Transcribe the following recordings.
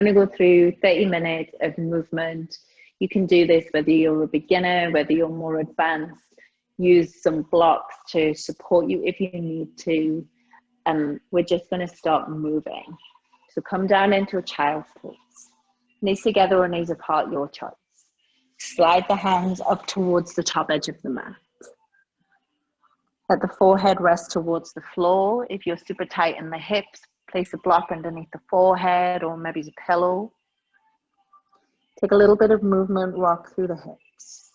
going to go through 30 minutes of movement. You can do this whether you're a beginner, whether you're more advanced. Use some blocks to support you if you need to. We're just going to start moving. So come down into a child's pose. Knees together or knees apart, your choice. Slide the hands up towards the top edge of the mat. Let the forehead rest towards the floor. If you're super tight in the hips, place a block underneath the forehead or maybe a pillow. Take a little bit of movement, rock through the hips.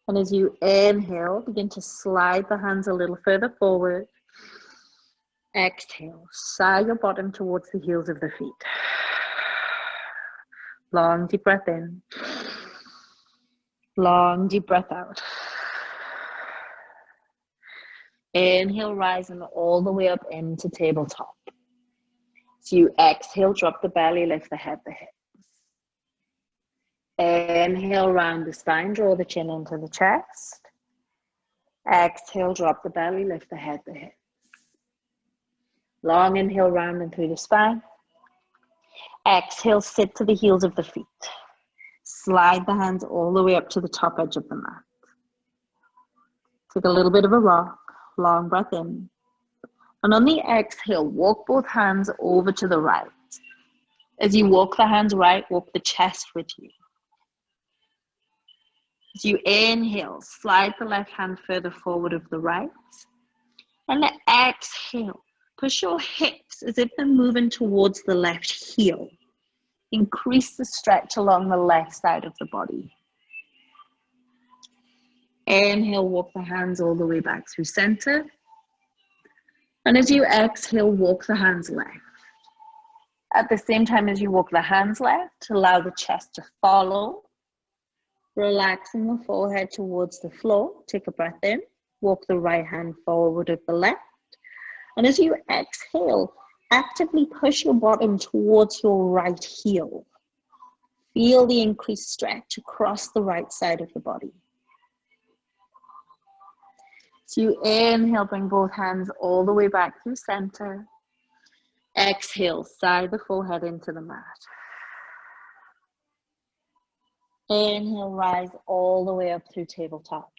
And as you inhale, begin to slide the hands a little further forward. Exhale, sigh your bottom towards the heels of the feet. Long deep breath in. Long deep breath out. Inhale, rising all the way up into tabletop. So you exhale, drop the belly, lift the head, the hips. Inhale, round the spine, draw the chin into the chest. Exhale, drop the belly, lift the head, the hips. Long inhale, round and through the spine. Exhale, sit to the heels of the feet. Slide the hands all the way up to the top edge of the mat. Take a little bit of a rock. Long breath in. And on the exhale, walk both hands over to the right. As you walk the hands right, walk the chest with you. As you inhale, slide the left hand further forward of the right. And then exhale, push your hips as if they're moving towards the left heel. Increase the stretch along the left side of the body. Inhale, walk the hands all the way back through center. And as you exhale, walk the hands left. At the same time as you walk the hands left, allow the chest to follow. Relaxing the forehead towards the floor. Take a breath in. Walk the right hand forward of the left. And as you exhale, actively push your bottom towards your right heel. Feel the increased stretch across the right side of the body. So you inhale, bring both hands all the way back through center. Exhale, side the forehead into the mat. Inhale, rise all the way up through tabletop.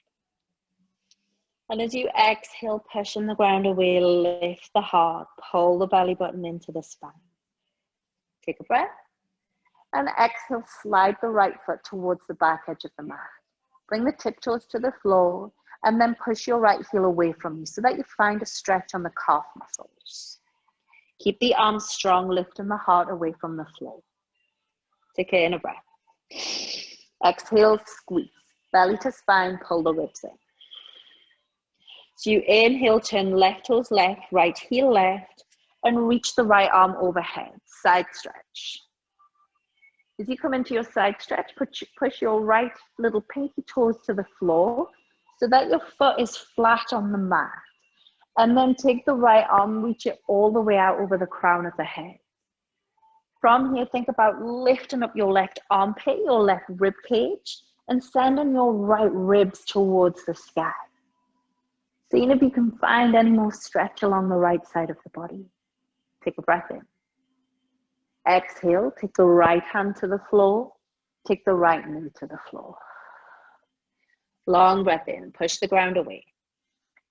And as you exhale, pushing the ground away, lift the heart, pull the belly button into the spine. Take a breath. And exhale, slide the right foot towards the back edge of the mat. Bring the tiptoes to the floor. And then push your right heel away from you so that you find a stretch on the calf muscles. Keep the arms strong, lifting the heart away from the floor. Take in a breath. Exhale, squeeze. Belly to spine, pull the ribs in. So you inhale, turn left toes left, right heel left, and reach the right arm overhead. Side stretch. As you come into your side stretch, push your right little pinky toes to the floor, so that your foot is flat on the mat. And then take the right arm, reach it all the way out over the crown of the head. From here, think about lifting up your left armpit, your left rib cage, and sending your right ribs towards the sky. Seeing if you can find any more stretch along the right side of the body. Take a breath in. Exhale, take the right hand to the floor, take the right knee to the floor. Long breath in, push the ground away.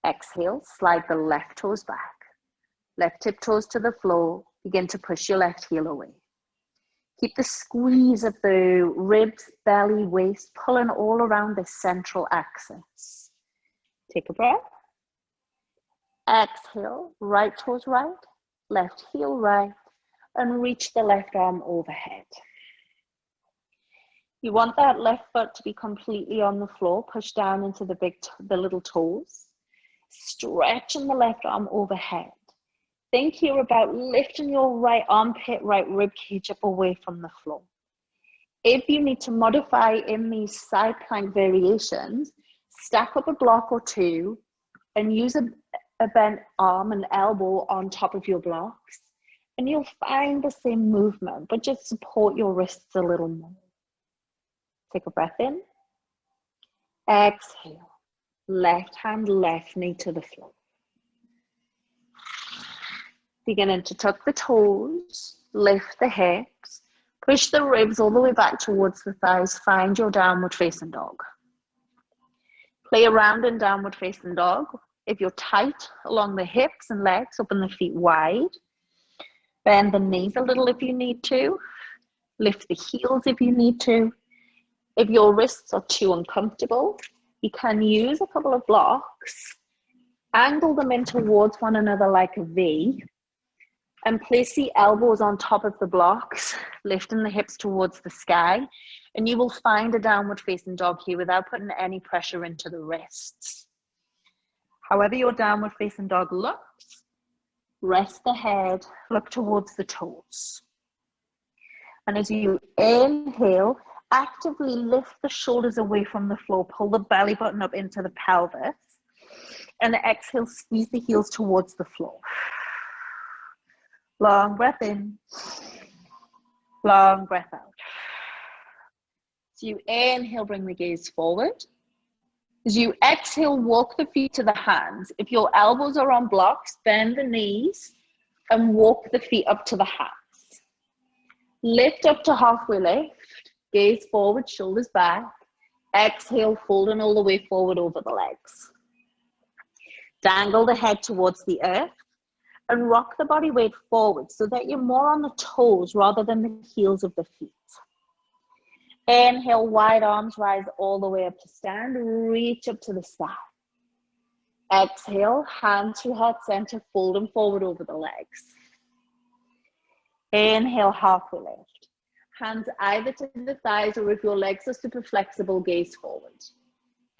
Exhale, slide the left toes back. Left tiptoes to the floor, begin to push your left heel away. Keep the squeeze of the ribs, belly, waist, pulling all around the central axis. Take a breath. Exhale, right toes right, left heel right, and reach the left arm overhead. You want that left foot to be completely on the floor. Push down into the little toes. Stretching the left arm overhead. Think here about lifting your right armpit, right rib cage up away from the floor. If you need to modify in these side plank variations, stack up a block or two and use a bent arm and elbow on top of your blocks. And you'll find the same movement, but just support your wrists a little more. Take a breath in. Exhale. Left hand, left knee to the floor. Beginning to tuck the toes. lift the hips, push the ribs all the way back towards the thighs, find your downward facing dog. Play around in downward facing dog. If you're tight along the hips and legs, open the feet wide. Bend the knees a little if you need to. Lift the heels if you need to. If your wrists are too uncomfortable, you can use a couple of blocks, angle them in towards one another like a V, and place the elbows on top of the blocks, lifting the hips towards the sky, and you will find a downward facing dog here without putting any pressure into the wrists. However your downward facing dog looks, rest the head, look towards the toes. And as you inhale, actively lift the shoulders away from the floor, pull the belly button up into the pelvis, and exhale, squeeze the heels towards the floor. Long breath in, long breath out. So you inhale, bring the gaze forward. As you exhale, walk the feet to the hands. If your elbows are on blocks, bend the knees and walk the feet up to the hands. Lift up to halfway lift, gaze forward, shoulders back. Exhale, folding all the way forward over the legs. Dangle the head towards the earth and rock the body weight forward so that you're more on the toes rather than the heels of the feet. Inhale, wide arms, rise all the way up to stand, reach up to the sky. Exhale, hands to heart center, fold them forward over the legs. Inhale, halfway lift. Hands either to the thighs, or if your legs are super flexible, gaze forward.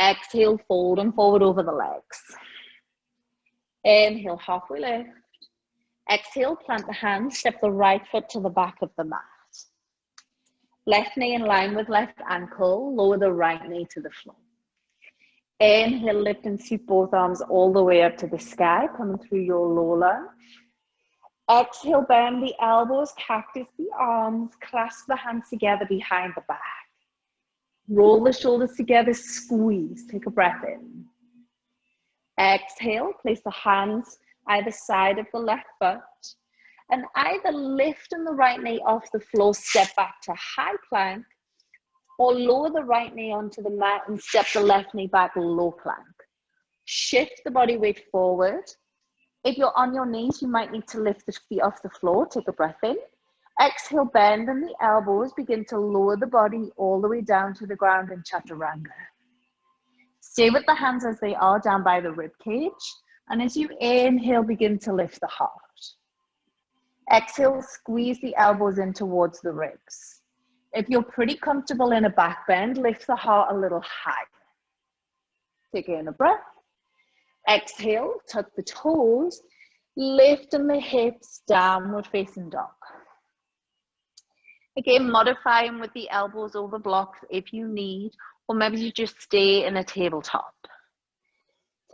Exhale, fold them forward over the legs. Inhale, halfway lift. Exhale, plant the hands, step the right foot to the back of the mat. Left knee in line with left ankle, lower the right knee to the floor. Inhale, lift and sweep both arms all the way up to the sky, coming through your low lunge. Exhale, bend the elbows, cactus the arms, clasp the hands together behind the back. Roll the shoulders together, squeeze, take a breath in. Exhale, place the hands either side of the left foot, and either lifting the right knee off the floor, step back to high plank, or lower the right knee onto the mat and step the left knee back, low plank. Shift the body weight forward. If you're on your knees, you might need to lift the feet off the floor, take a breath in. Exhale, bend in the elbows, begin to lower the body all the way down to the ground in Chaturanga. Stay with the hands as they are down by the rib cage, and as you inhale, begin to lift the heart. Exhale, squeeze the elbows in towards the ribs. If you're pretty comfortable in a back bend, lift the heart a little higher. Take in a breath. Exhale, tuck the toes, lifting the hips, downward facing dog. Again, modifying with the elbows over blocks if you need, or maybe you just stay in a tabletop.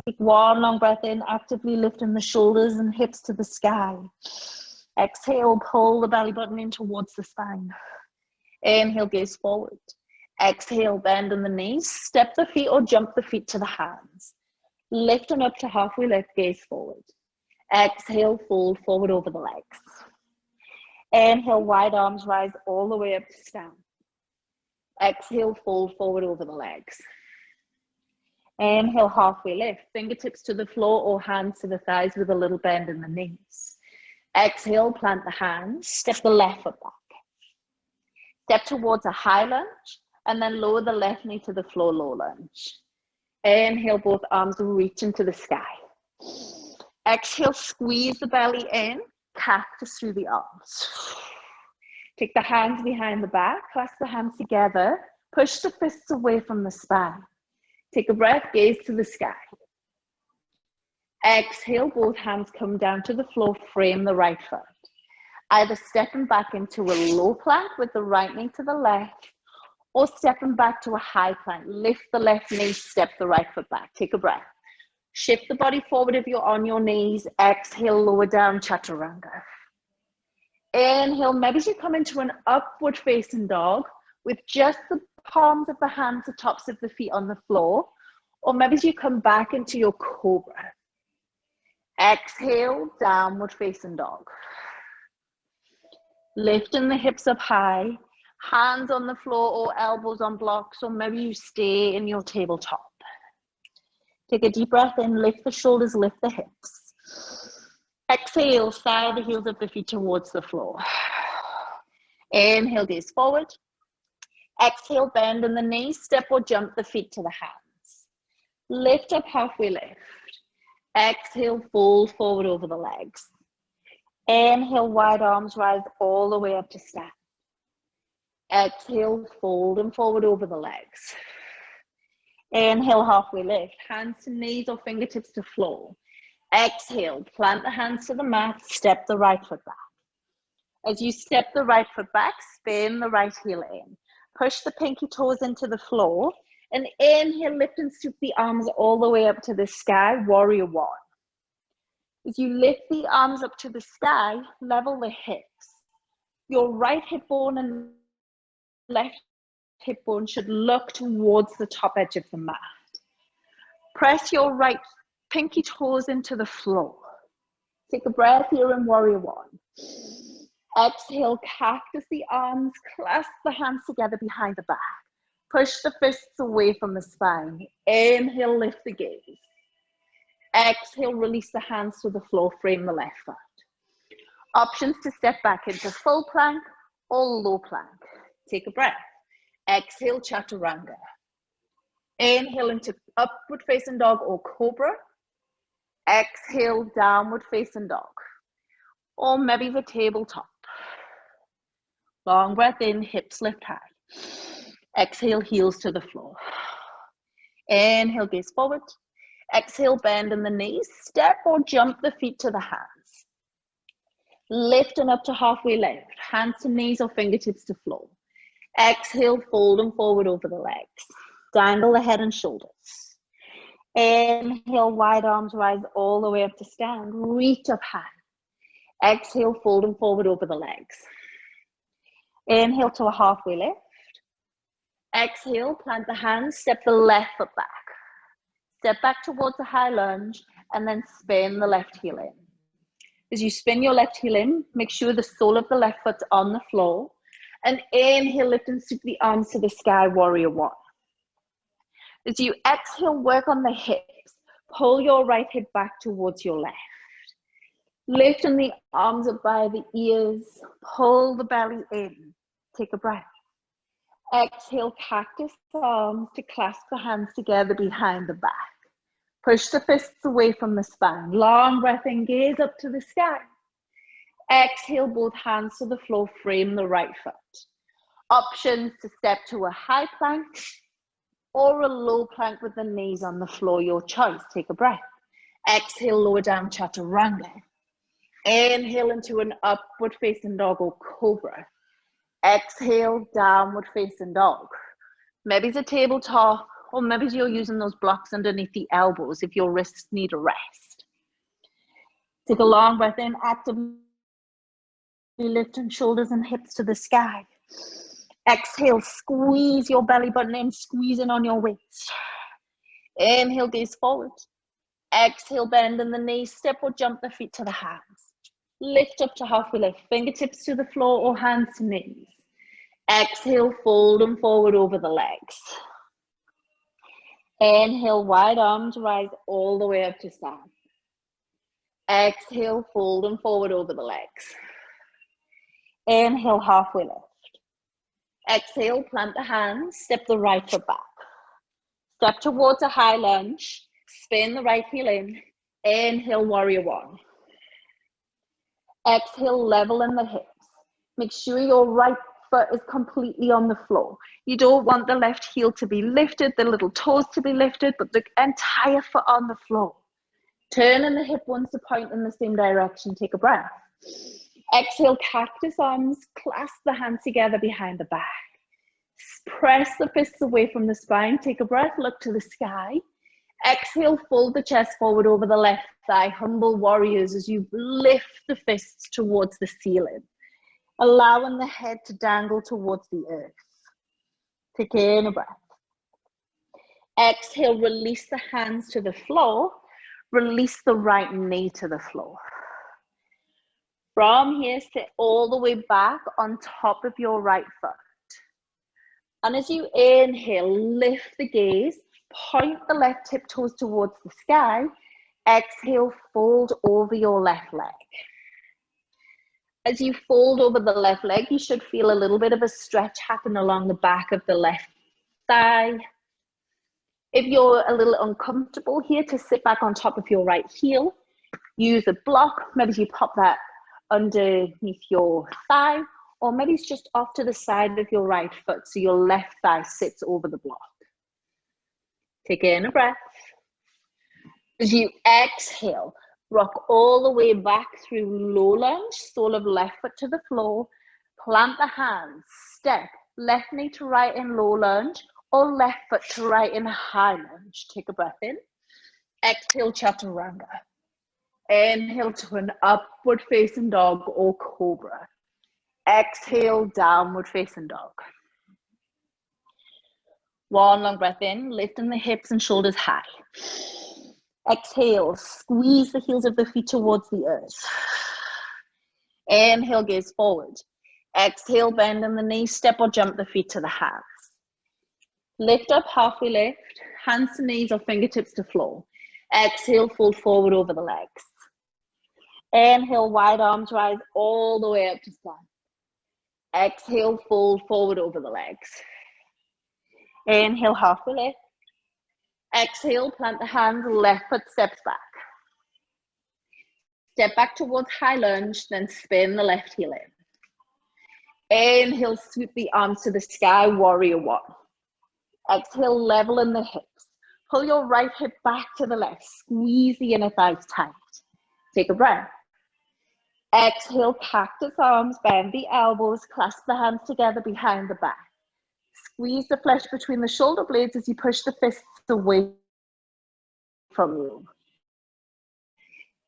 Take one long breath in, actively lifting the shoulders and hips to the sky. Exhale, pull the belly button in towards the spine. Inhale, gaze forward. Exhale, bend in the knees, step the feet or jump the feet to the hands. Lift them up to halfway lift, gaze forward. Exhale, fold forward over the legs. Inhale, wide arms, rise all the way up to stand. Exhale, fold forward over the legs. Inhale, halfway lift, fingertips to the floor or hands to the thighs with a little bend in the knees. Exhale, plant the hands, step the left foot back. Step towards a high lunge and then lower the left knee to the floor, low lunge. Inhale, both arms reach into the sky. Exhale, squeeze the belly in, cactus through the arms. Take the hands behind the back, clasp the hands together, push the fists away from the spine. Take a breath, gaze to the sky. Exhale, both hands come down to the floor, frame the right foot. Either stepping back into a low plank with the right knee to the left, or stepping back to a high plank. Lift the left knee, step the right foot back. Take a breath. Shift the body forward if you're on your knees. Exhale, lower down, Chaturanga. Inhale, maybe you come into an upward facing dog with just the palms of the hands, the tops of the feet on the floor, or maybe you come back into your cobra. Exhale, downward facing dog. Lifting the hips up high, hands on the floor or elbows on blocks, or maybe you stay in your tabletop. Take a deep breath in, lift the shoulders, lift the hips. Exhale, slide the heels of the feet towards the floor. Inhale, gaze forward. Exhale, bend in the knees, step or jump the feet to the hands. Lift up, halfway lift. Exhale, fold forward over the legs. Inhale, wide arms rise all the way up to stand. Exhale, fold and forward over the legs. Inhale, halfway lift, hands to knees or fingertips to floor. Exhale, plant the hands to the mat, step the right foot back. As you step the right foot back, spin the right heel in. Push the pinky toes into the floor, and inhale, lift and scoop the arms all the way up to the sky, warrior one. As you lift the arms up to the sky, level the hips. Your right hip bone and left hip bone should look towards the top edge of the mat. Press your right pinky toes into the floor. Take a breath here in warrior one. Exhale, cactus the arms, clasp the hands together behind the back. Push the fists away from the spine. Inhale, lift the gaze. Exhale, release the hands to the floor, frame the left foot. Options to step back into full plank or low plank. Take a breath. Exhale, chaturanga. Inhale into upward facing dog or cobra. Exhale, downward facing dog. Or maybe the tabletop. Long breath in, hips lift high. Exhale, heels to the floor. Inhale, gaze forward. Exhale, bend in the knees. Step or jump the feet to the hands. Lift and up to halfway lift. Hands to knees or fingertips to floor. Exhale, fold and forward over the legs. Dangle the head and shoulders. Inhale, wide arms rise all the way up to stand. Reach up high. Exhale, fold and forward over the legs. Inhale to a halfway lift. Exhale, plant the hands, step the left foot back. Step back towards a high lunge and then spin the left heel in. As you spin your left heel in, make sure the sole of the left foot's on the floor. And inhale, lift and sweep the arms to the sky, warrior one. As you exhale, work on the hips. Pull your right hip back towards your left. Lifting the arms up by the ears. Pull the belly in. Take a breath. Exhale, cactus arms to clasp the hands together behind the back. Push the fists away from the spine. Long breath in, gaze up to the sky. Exhale, both hands to the floor, frame the right foot. Options to step to a high plank or a low plank with the knees on the floor, your choice. Take a breath. Exhale, lower down, chaturanga. Inhale into an upward facing dog or cobra. Exhale, downward facing dog. Maybe it's a tabletop, or maybe you're using those blocks underneath the elbows if your wrists need a rest. Take a long breath in, actively lifting shoulders and hips to the sky. Exhale, squeeze your belly button in, squeeze in on your waist. Inhale, gaze forward. Exhale, bend in the knees, step or jump the feet to the hands. Lift up to halfway lift, fingertips to the floor or hands to knees. Exhale, fold them forward over the legs. Inhale, wide arms rise all the way up to stand. Exhale, fold them forward over the legs. Inhale, halfway lift. Exhale, plant the hands, step the right foot back. Step towards a high lunge, spin the right heel in. Inhale, warrior one. Exhale, level in the hips. Make sure your right foot is completely on the floor. You don't want the left heel to be lifted, the little toes to be lifted, but the entire foot on the floor. Turning the hip once to point in the same direction. Take a breath. Exhale, cactus arms, clasp the hands together behind the back. Press the fists away from the spine. Take a breath, look to the sky. Exhale, fold the chest forward over the left thigh. Humble warriors as you lift the fists towards the ceiling, allowing the head to dangle towards the earth. Take in a breath. Exhale, release the hands to the floor. Release the right knee to the floor. From here, sit all the way back on top of your right foot. And as you inhale, lift the gaze, point the left tip toes towards the sky. Exhale, fold over your left leg. As you fold over the left leg, you should feel a little bit of a stretch happen along the back of the left thigh. If you're a little uncomfortable here, to sit back on top of your right heel, use a block. Maybe you pop that underneath your thigh, or maybe it's just off to the side of your right foot, so your left thigh sits over the block. Take in a breath. As you exhale, rock all the way back through low lunge, sole of left foot to the floor. Plant the hands, step, left knee to right in low lunge, or left foot to right in high lunge. Take a breath in. Exhale, chaturanga. Inhale to an upward facing dog or cobra. Exhale, downward facing dog. One long breath in, lifting the hips and shoulders high. Exhale, squeeze the heels of the feet towards the earth. Inhale, gaze forward. Exhale, bend in the knees, step or jump the feet to the hands. Lift up, halfway lift, hands to knees or fingertips to floor. Exhale, fold forward over the legs. Inhale, wide arms rise all the way up to stand. Exhale, fold forward over the legs. Inhale, halfway lift. Exhale, plant the hands, left foot steps back. Step back towards high lunge, then spin the left heel in. Inhale, sweep the arms to the sky, warrior one. Exhale, level in the hips. Pull your right hip back to the left. Squeeze the inner thighs tight. Take a breath. Exhale, cactus arms, bend the elbows, clasp the hands together behind the back. Squeeze the flesh between the shoulder blades as you push the fists away from you.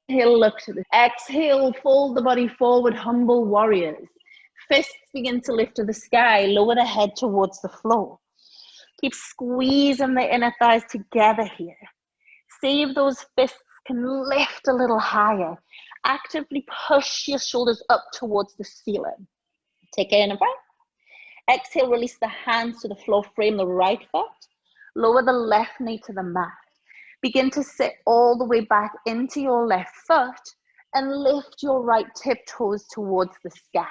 Inhale, look to the exhale, fold the body forward, humble warriors. Fists begin to lift to the sky, lower the head towards the floor. Keep squeezing the inner thighs together here. See if those fists can lift a little higher. Actively push your shoulders up towards the ceiling. Take in a breath. Exhale, release the hands to the floor, frame the right foot. Lower the left knee to the mat. Begin to sit all the way back into your left foot and lift your right tiptoes towards the sky.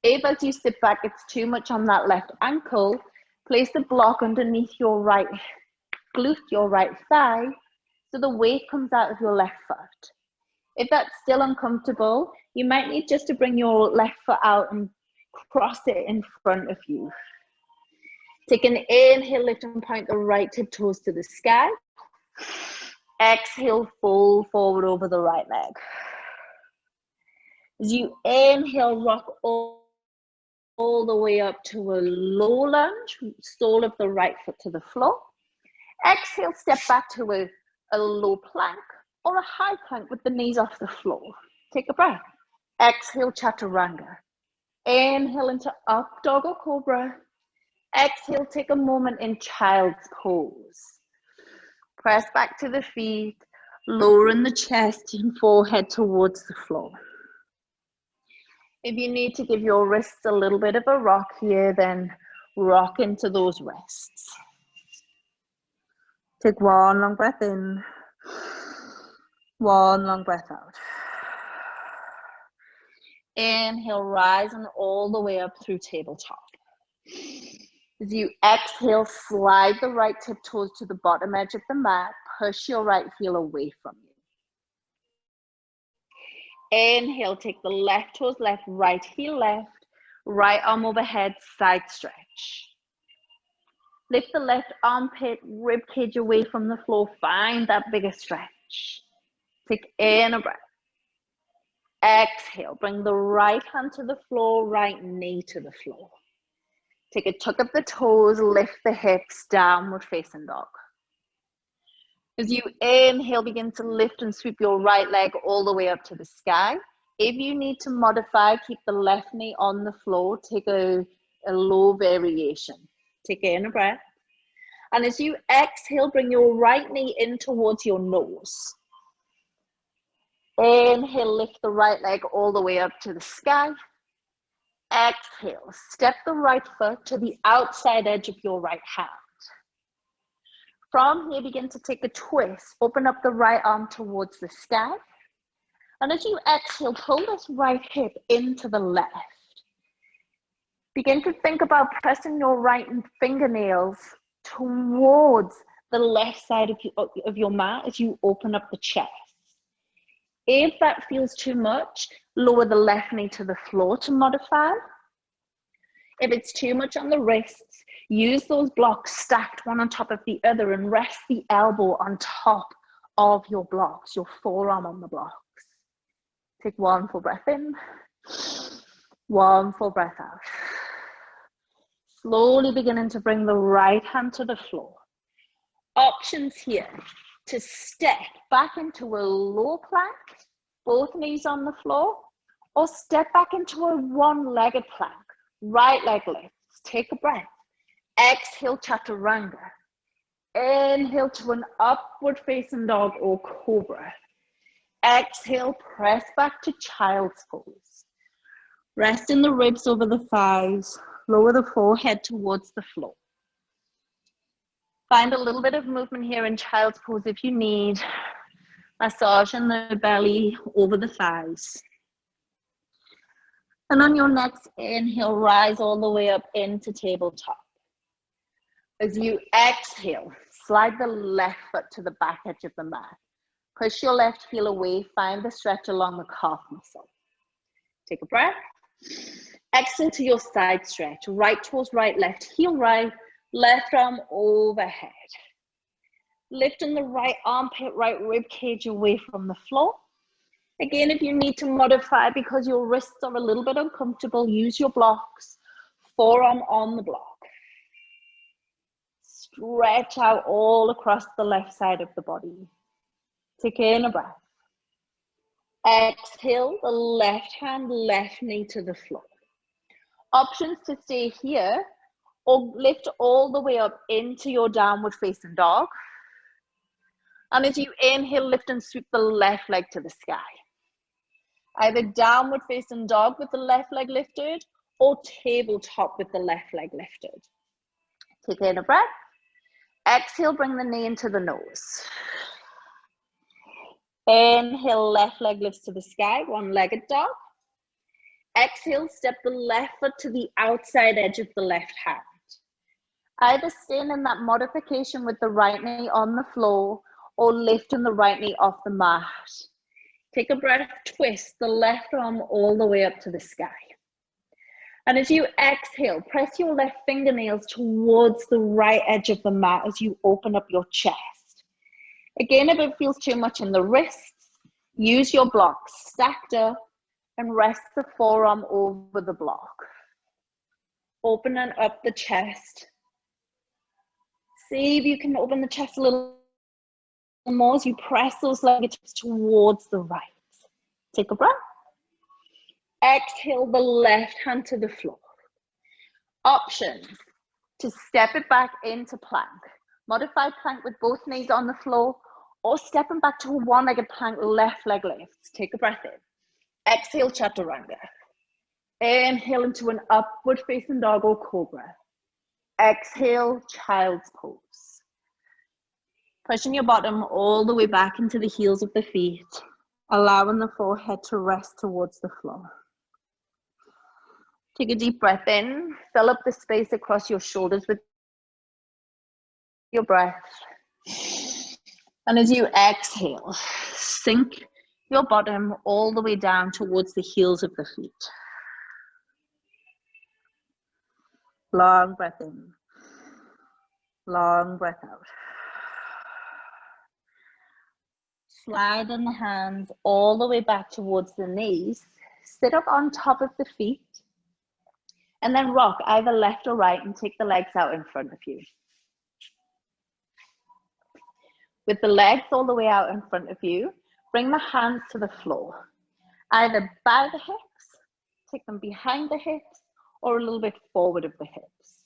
If as you sit back, it's too much on that left ankle, place the block underneath your right glute, your right thigh, so the weight comes out of your left foot. If that's still uncomfortable, you might need just to bring your left foot out and cross it in front of you. Take an inhale, lift and point the right tiptoes to the sky. Exhale, fold forward over the right leg. As you inhale, rock all the way up to a low lunge, sole of the right foot to the floor. Exhale, step back to a low plank or a high plank with the knees off the floor. Take a breath. Exhale, chaturanga. Inhale into up dog or cobra. Exhale, take a moment in child's pose. Press back to the feet, lowering the chest and forehead towards the floor. If you need to give your wrists a little bit of a rock here, then rock into those wrists. Take one long breath in, one long breath out. Inhale, rising all the way up through tabletop. As you exhale, slide the right tiptoes to the bottom edge of the mat. Push your right heel away from you. Inhale, take the left toes left, right heel left, right arm overhead, side stretch. Lift the left armpit, rib cage away from the floor. Find that bigger stretch. Take in a breath. Exhale, bring the right hand to the floor, right knee to the floor. Take a tuck of the toes, lift the hips, downward facing dog. As you inhale, begin to lift and sweep your right leg all the way up to the sky. If you need to modify, keep the left knee on the floor. Take a low variation. Take in a breath. And as you exhale, bring your right knee in towards your nose. Inhale, lift the right leg all the way up to the sky. Exhale, step the right foot to the outside edge of your right hand. From here, begin to take a twist. Open up the right arm towards the sky. And as you exhale, pull this right hip into the left. Begin to think about pressing your right fingernails towards the left side of your mat as you open up the chest. If that feels too much, lower the left knee to the floor to modify. If it's too much on the wrists, use those blocks stacked one on top of the other and rest the elbow on top of your blocks, your forearm on the blocks. Take one full breath in, one full breath out. Slowly beginning to bring the right hand to the floor. Options here to step back into a low plank, both knees on the floor, or step back into a one-legged plank, right leg lifts. Take a breath. Exhale, chaturanga. Inhale to an upward facing dog or cobra. Exhale, press back to child's pose. Rest in the ribs over the thighs. Lower the forehead towards the floor. Find a little bit of movement here in child's pose if you need. Massage in the belly over the thighs. And on your next inhale, rise all the way up into tabletop. As you exhale, slide the left foot to the back edge of the mat. Push your left heel away, find the stretch along the calf muscle. Take a breath. Exhale to your side stretch, right toes right, left heel right, left arm overhead. Lifting the right armpit, right rib cage away from the floor. Again, if you need to modify because your wrists are a little bit uncomfortable, use your blocks, forearm on the block. Stretch out all across the left side of the body. Take in a breath. Exhale, the left hand, left knee to the floor. Options to stay here or lift all the way up into your downward facing dog. And as you inhale, lift and sweep the left leg to the sky. Either downward facing dog with the left leg lifted or tabletop with the left leg lifted. Take in a breath. Exhale, bring the knee into the nose. Inhale, left leg lifts to the sky, one-legged dog. Exhale, step the left foot to the outside edge of the left hand. Either staying in that modification with the right knee on the floor or lifting the right knee off the mat. Take a breath, twist the left arm all the way up to the sky. And as you exhale, press your left fingernails towards the right edge of the mat as you open up your chest. Again, if it feels too much in the wrists, use your blocks stacked up and rest the forearm over the block. Opening up the chest. See if you can open the chest a little more as you press those legs towards the right. Take a breath. Exhale the left hand to the floor. Options to step it back into plank. Modified plank with both knees on the floor or stepping back to a one-legged plank, left leg lifts. Take a breath in. Exhale, chaturanga. Inhale into an upward facing dog or cobra. Exhale, child's pose. Pushing your bottom all the way back into the heels of the feet, allowing the forehead to rest towards the floor. Take a deep breath in, fill up the space across your shoulders with your breath. And as you exhale, sink your bottom all the way down towards the heels of the feet. Long breath in, long breath out. Sliding the hands all the way back towards the knees. Sit up on top of the feet. And then rock either left or right and take the legs out in front of you. With the legs all the way out in front of you, bring the hands to the floor. Either by the hips, take them behind the hips, or a little bit forward of the hips.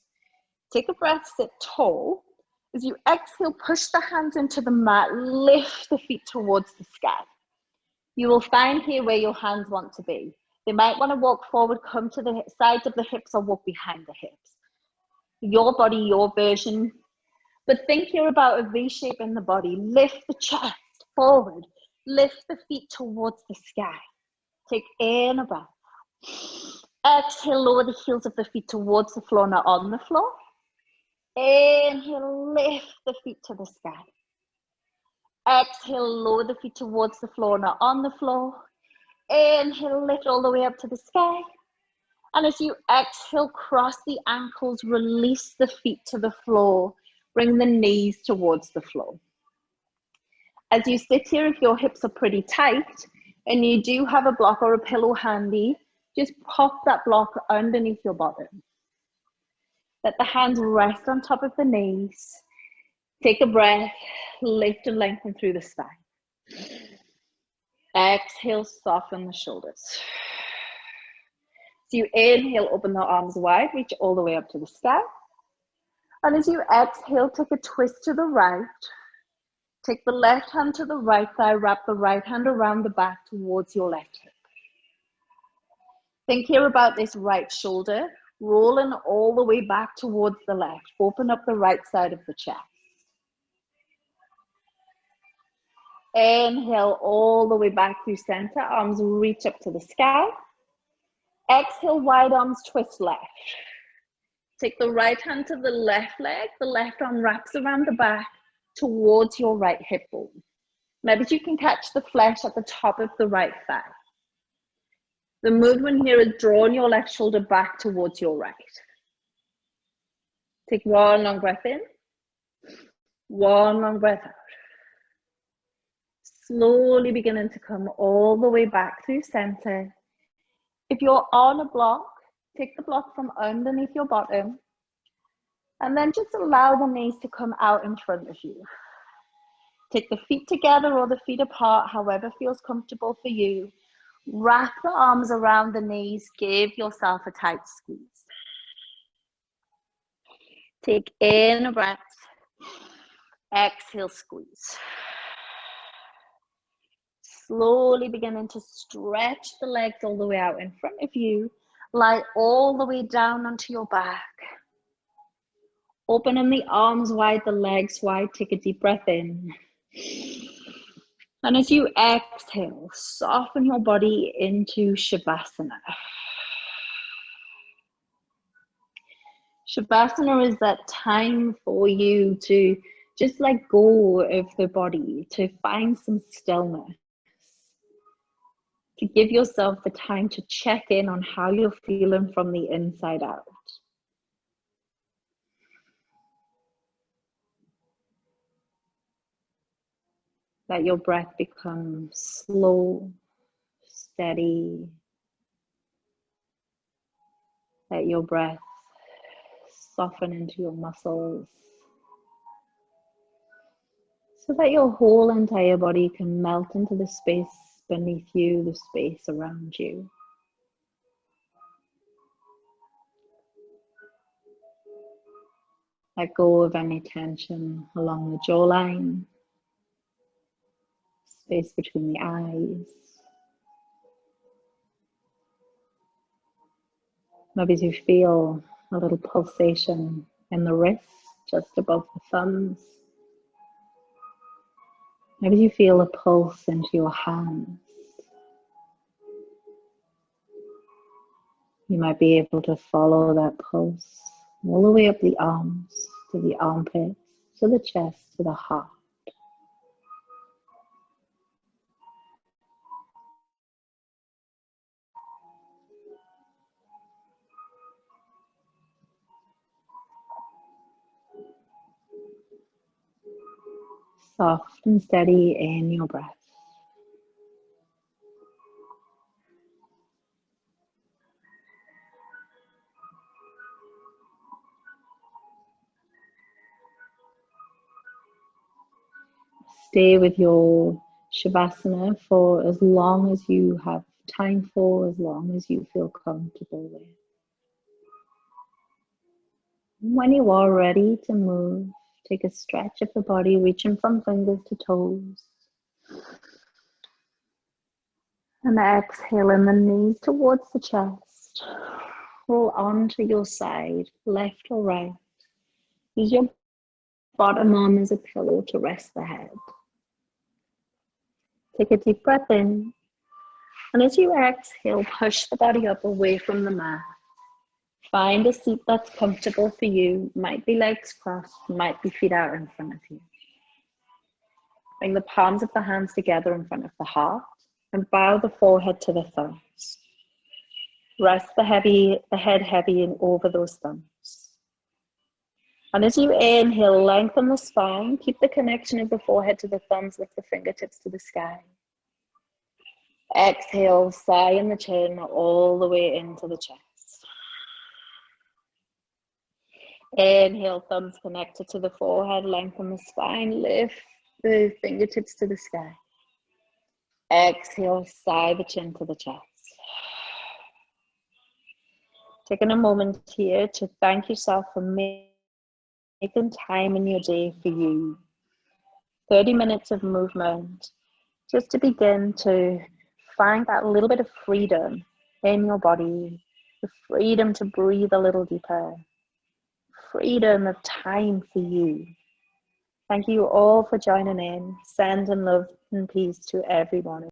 Take a breath, sit tall. As you exhale, push the hands into the mat, lift the feet towards the sky. You will find here where your hands want to be. They might want to walk forward, come to the sides of the hips, or walk behind the hips. Your body, your version. But think here about a V shape in the body. Lift the chest forward. Lift the feet towards the sky. Take in a breath. Exhale, lower the heels of the feet towards the floor, not on the floor. Inhale, lift the feet to the sky. Exhale, lower the feet towards the floor, not on the floor. Inhale, lift all the way up to the sky. And as you exhale, cross the ankles, release the feet to the floor. Bring the knees towards the floor. As you sit here, if your hips are pretty tight and you do have a block or a pillow handy, just pop that block underneath your bottom. Let the hands rest on top of the knees. Take a breath, lift and lengthen through the spine. Exhale, soften the shoulders. So you inhale, open the arms wide, reach all the way up to the sky. And as you exhale, take a twist to the right. Take the left hand to the right thigh, wrap the right hand around the back towards your left hip. Think here about this right shoulder, rolling all the way back towards the left. Open up the right side of the chest. Inhale all the way back through center, arms reach up to the sky. Exhale, wide arms twist left. Take the right hand to the left leg, the left arm wraps around the back towards your right hip bone. Maybe you can catch the flesh at the top of the right thigh. The movement here is drawing your left shoulder back towards your right. Take one long breath in, one long breath out. Slowly beginning to come all the way back through center. If you're on a block, take the block from underneath your bottom and then just allow the knees to come out in front of you. Take the feet together or the feet apart, however feels comfortable for you. Wrap the arms around the knees, give yourself a tight squeeze. Take in a breath, exhale, squeeze. Slowly beginning to stretch the legs all the way out in front of you. Lie all the way down onto your back. Opening the arms wide, the legs wide. Take a deep breath in. And as you exhale, soften your body into Shavasana. Shavasana is that time for you to just let go of the body, to find some stillness, to give yourself the time to check in on how you're feeling from the inside out. Let your breath become slow, steady. Let your breath soften into your muscles so that your whole entire body can melt into the space beneath you, the space around you. Let go of any tension along the jawline, space between the eyes. Maybe you feel a little pulsation in the wrist, just above the thumbs. Maybe you feel a pulse into your hands. You might be able to follow that pulse all the way up the arms, to the armpits, to the chest, to the heart. Soft and steady in your breath. Stay with your Shavasana for as long as you have time for, as long as you feel comfortable with. When you are ready to move, take a stretch of the body, reaching from fingers to toes. And exhaling the knees towards the chest. Roll onto your side, left or right. Use your bottom arm as a pillow to rest the head. Take a deep breath in. And as you exhale, push the body up away from the mat. Find a seat that's comfortable for you. Might be legs crossed, might be feet out in front of you. Bring the palms of the hands together in front of the heart and bow the forehead to the thumbs. Rest the head heavy in over those thumbs. And as you inhale, lengthen the spine. Keep the connection of the forehead to the thumbs, lift the fingertips to the sky. Exhale, sigh in the chin all the way into the chest. Inhale, thumbs connected to the forehead, lengthen the spine, lift the fingertips to the sky. Exhale, sigh the chin to the chest. Taking a moment here to thank yourself for making time in your day for you. 30 minutes of movement, just to begin to find that little bit of freedom in your body, the freedom to breathe a little deeper, freedom of time for you. Thank you all for joining in. Sending love and peace to everyone.